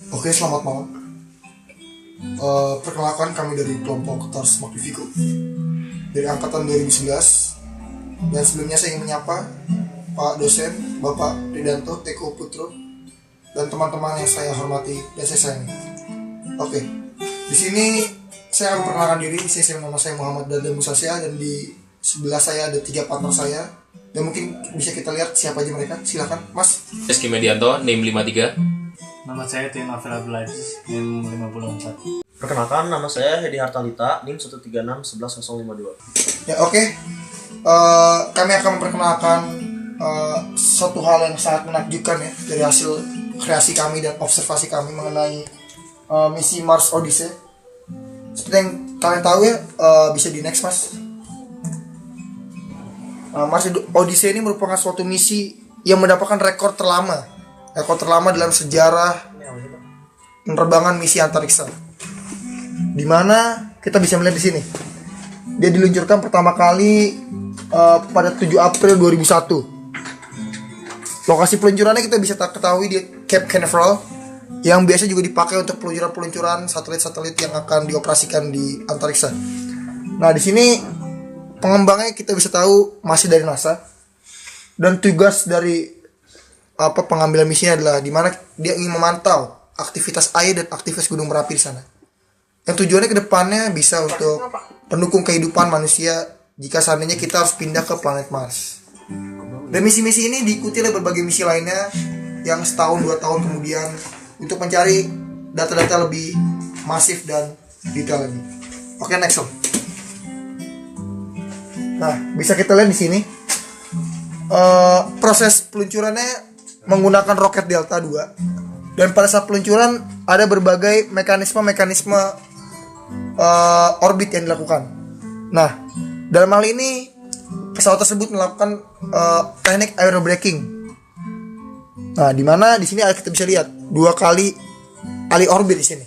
Oke, selamat malam. Perkenalkan kami dari kelompok Tars Magnifico dari angkatan 2011. Dan sebelumnya saya ingin menyapa Pak dosen, Bapak Ridanto Teko Putro, dan teman-teman yang saya hormati dan saya sayangi. Oke, di sini saya akan perkenalkan diri. Nama saya Muhammad Dadam Musasya, dan di sebelah saya ada 3 partner saya. Dan mungkin bisa kita lihat siapa aja mereka. Silakan, Mas. Eski Medianto, NIM 53. Nama saya Tien Afel Abdul Aziz, NIM 54. Perkenalkan, nama saya Hedi Hartalita, NIM 136-11052. Ya, oke. Kami akan memperkenalkan suatu hal yang sangat menakjubkan ya, dari hasil kreasi kami dan observasi kami mengenai misi Mars Odyssey. Seperti yang kalian tahu ya, bisa di next, Mas. Mars Odyssey ini merupakan suatu misi yang mendapatkan rekor terlama dalam sejarah penerbangan misi antariksa. Di mana kita bisa melihat di sini, dia diluncurkan pertama kali pada 7 April 2001. Lokasi peluncurannya kita bisa ketahui di Cape Canaveral, yang biasa juga dipakai untuk peluncuran satelit-satelit yang akan dioperasikan di antariksa. Nah, di sini pengembangnya kita bisa tahu masih dari NASA, dan tugas dari pengambilan misinya adalah di mana dia ingin memantau aktivitas air dan aktivitas gunung Merapi di sana. Yang tujuannya ke depannya bisa untuk pendukung kehidupan manusia jika seandainya kita harus pindah ke planet Mars. Dan misi-misi ini diikuti oleh berbagai misi lainnya yang setahun 2 tahun kemudian untuk mencari data-data lebih masif dan detail lagi. Oke, next one. Nah, bisa kita lihat di sini proses peluncurannya menggunakan roket Delta 2. Dan pada saat peluncuran ada berbagai mekanisme orbit yang dilakukan. Nah, dalam hal ini pesawat tersebut melakukan teknik aerobraking. Nah, di mana di sini kita bisa lihat 2 kali alih orbit di sini,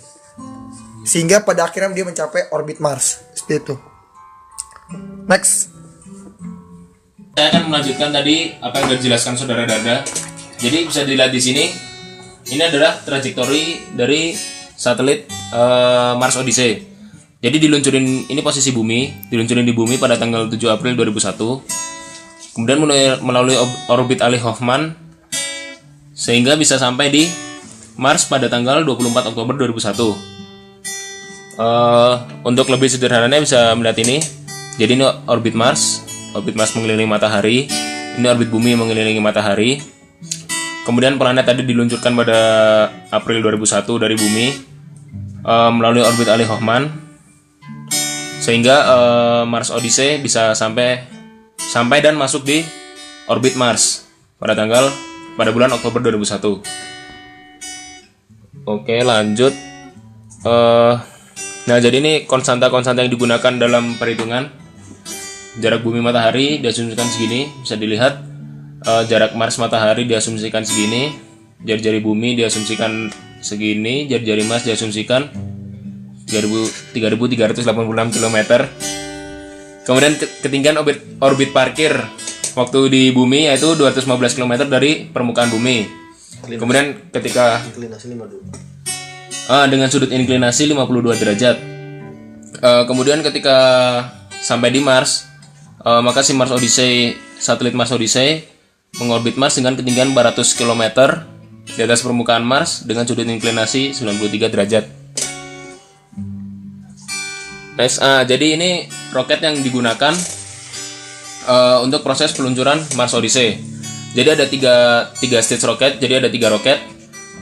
sehingga pada akhirnya dia mencapai orbit Mars. Seperti itu. Next. Saya akan melanjutkan tadi apa yang sudah dijelaskan saudara Dada. Jadi bisa dilihat di sini, ini adalah trajektori dari satelit Mars Odyssey. Jadi diluncurin, ini posisi bumi, diluncurin di bumi pada tanggal 7 April 2001. Kemudian melalui orbit alih Hoffman, sehingga bisa sampai di Mars pada tanggal 24 Oktober 2001. Untuk lebih sederhananya bisa melihat ini. Jadi ini orbit Mars mengelilingi matahari. Ini orbit bumi mengelilingi matahari. Kemudian planet tadi diluncurkan pada April 2001 dari bumi melalui orbit alih Hoffman, sehingga Mars Odyssey bisa sampai dan masuk di orbit Mars pada bulan Oktober 2001. Oke, lanjut. Nah, jadi ini konstanta yang digunakan dalam perhitungan jarak bumi matahari diasumsikan segini, bisa dilihat. Jarak Mars matahari diasumsikan segini, jari-jari bumi diasumsikan segini, jari-jari Mars diasumsikan 3.386 km. Kemudian ketinggian orbit parkir waktu di bumi yaitu 215 km dari permukaan bumi. Kemudian ketika dengan sudut inklinasi 52 derajat. Kemudian ketika sampai di Mars, maka si satelit Mars Odyssey mengorbit Mars dengan ketinggian 400 km di atas permukaan Mars dengan sudut inklinasi 93 derajat. Nice. Jadi ini roket yang digunakan untuk proses peluncuran Mars Odyssey. Jadi ada tiga stage roket. Jadi ada 3 roket.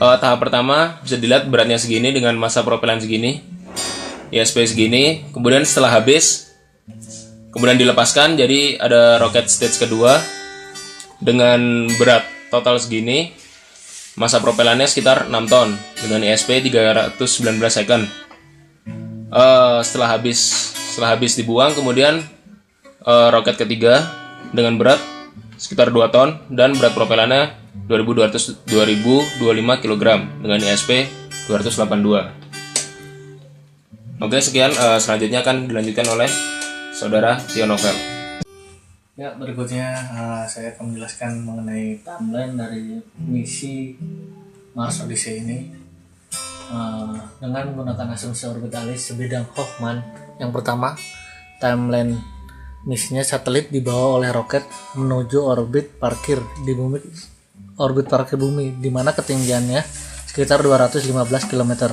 Tahap pertama bisa dilihat beratnya segini dengan massa propelan segini, ISP segini. Kemudian setelah habis, kemudian dilepaskan. Jadi ada roket stage kedua dengan berat total segini, massa propelannya sekitar 6 ton dengan ISP 319 second. Setelah habis dibuang, kemudian roket ketiga dengan berat sekitar 2 ton dan berat propelannya 2025 kg dengan ISP 282. Oke, sekian. Selanjutnya akan dilanjutkan oleh saudara Tio Novel. Ya, berikutnya saya akan menjelaskan mengenai timeline dari misi Mars Odyssey ini. dengan menggunakan asumsi orbit alih sebidang Hoffman. Yang pertama, timeline misinya satelit dibawa oleh roket menuju orbit parkir bumi di mana ketinggiannya sekitar 215 km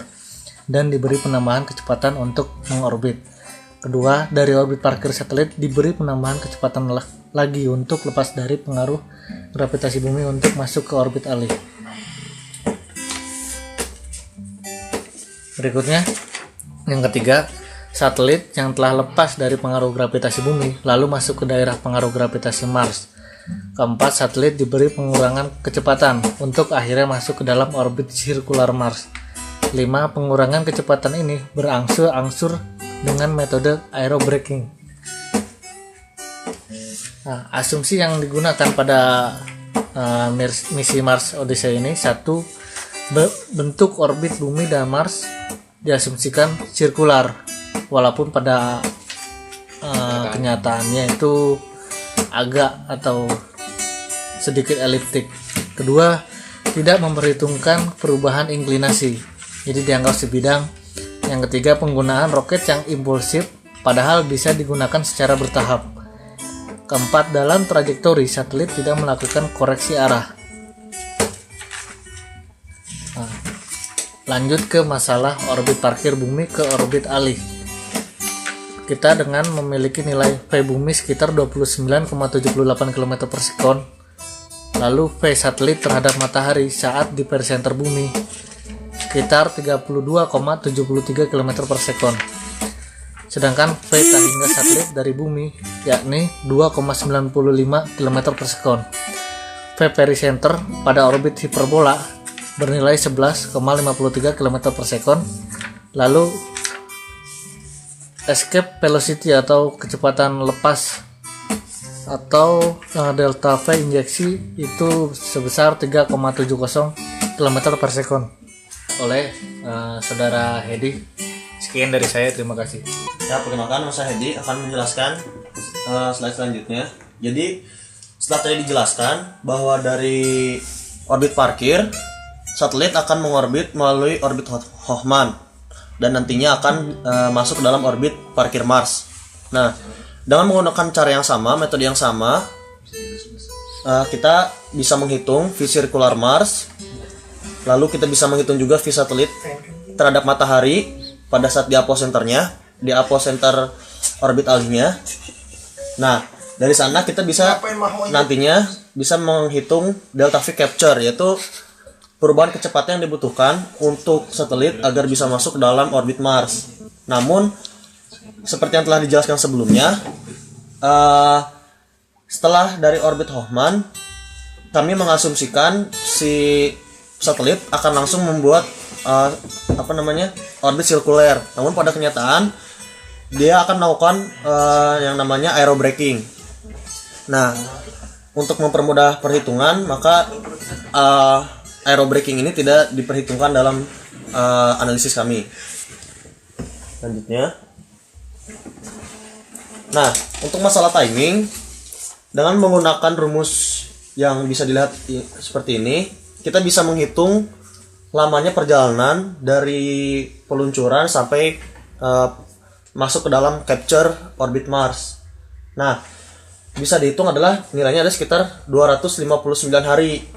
dan diberi penambahan kecepatan untuk mengorbit. Kedua, dari orbit parkir satelit diberi penambahan kecepatan lagi untuk lepas dari pengaruh gravitasi bumi untuk masuk ke orbit alih. Berikutnya, yang ketiga, satelit yang telah lepas dari pengaruh gravitasi bumi lalu masuk ke daerah pengaruh gravitasi Mars. Keempat, satelit diberi pengurangan kecepatan untuk akhirnya masuk ke dalam orbit sirkular Mars. 5. Pengurangan kecepatan ini berangsur-angsur dengan metode aerobraking. Nah, asumsi yang digunakan pada misi Mars Odyssey ini: 1. Bentuk orbit bumi dan Mars diasumsikan sirkular, walaupun pada kenyataannya itu agak atau sedikit eliptik. Kedua, tidak memperhitungkan perubahan inklinasi, jadi dianggap sebidang. Yang ketiga, penggunaan roket yang impulsif padahal bisa digunakan secara bertahap. Keempat, dalam trajektori satelit tidak melakukan koreksi arah. Lanjut ke masalah orbit parkir bumi ke orbit alih. Kita dengan memiliki nilai V bumi sekitar 29,78 km per sekon, lalu V satelit terhadap matahari saat di perisenter bumi sekitar 32,73 km per sekon. Sedangkan V hingga satelit dari bumi yakni 2,95 km per sekon. V perisenter pada orbit hiperbola bernilai 11,53 km per sekon. Lalu escape velocity atau kecepatan lepas atau delta V injeksi itu sebesar 3,70 km per sekon. Oleh saudara Hedi. Sekian dari saya, terima kasih. Ya, perkenalkan, Mas Hedi akan menjelaskan slide selanjutnya. Jadi setelah tadi dijelaskan bahwa dari orbit parkir, satelit akan mengorbit melalui orbit Hoffman dan nantinya akan masuk ke dalam orbit parkir Mars. Nah, dengan menggunakan cara yang sama, metode yang sama, kita bisa menghitung V circular Mars, lalu kita bisa menghitung juga V satelit terhadap matahari pada saat di aposenternya, di aposenter orbit alihnya. Nah, dari sana kita bisa nantinya bisa menghitung delta V capture, yaitu perubahan kecepatan yang dibutuhkan untuk satelit agar bisa masuk ke dalam orbit Mars. Namun, seperti yang telah dijelaskan sebelumnya, setelah dari orbit Hoffman, kami mengasumsikan si satelit akan langsung membuat orbit sirkuler. Namun pada kenyataan, dia akan melakukan yang namanya aerobraking. Nah, untuk mempermudah perhitungan, maka aerobraking ini tidak diperhitungkan dalam analisis kami. Selanjutnya, nah, untuk masalah timing, dengan menggunakan rumus yang bisa dilihat seperti ini, kita bisa menghitung lamanya perjalanan dari peluncuran sampai masuk ke dalam capture orbit Mars. Nah, bisa dihitung adalah nilainya ada sekitar 259 hari.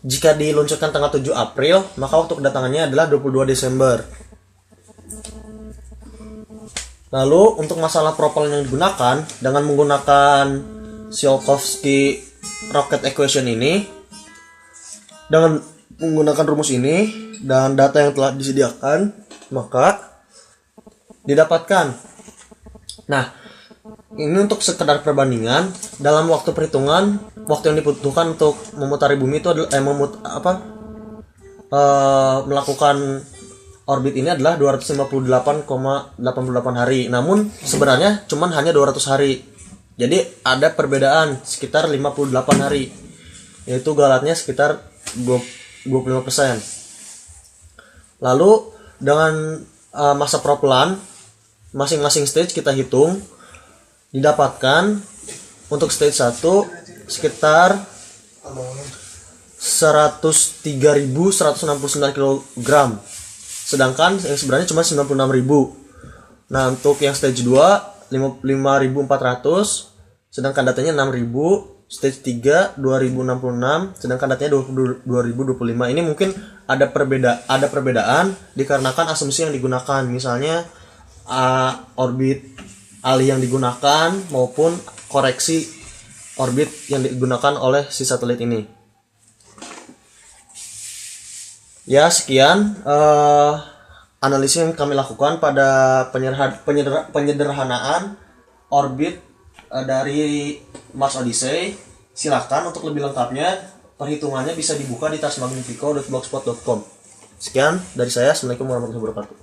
Jika diluncurkan tanggal 7 April, maka waktu kedatangannya adalah 22 Desember. Lalu untuk masalah propellan yang digunakan, dengan menggunakan Tsiolkovsky Rocket Equation ini, dengan menggunakan rumus ini dan data yang telah disediakan, maka didapatkan. Nah, ini untuk sekedar perbandingan, dalam waktu perhitungan, waktu yang dibutuhkan untuk memutari bumi itu adalah melakukan orbit ini adalah 258,88 hari. Namun sebenarnya cuman hanya 200 hari. Jadi ada perbedaan sekitar 58 hari. Yaitu galatnya sekitar 25%. Lalu dengan masa propellan masing-masing stage kita hitung, didapatkan untuk stage 1 sekitar 103.169 kg. sedangkan yang sebenarnya cuma 96.000. Nah, untuk yang stage 2 5.400, sedangkan datanya 6.000. Stage 3 2066, sedangkan datanya 2025. Ini mungkin ada perbedaan dikarenakan asumsi yang digunakan, misalnya orbit alih yang digunakan maupun koreksi orbit yang digunakan oleh si satelit ini. Ya, sekian analisis yang kami lakukan pada penyederhanaan orbit dari Mars Odyssey. Silakan untuk lebih lengkapnya perhitungannya bisa dibuka di tasmagnifico.blogspot.com. Sekian dari saya. Assalamualaikum warahmatullahi wabarakatuh.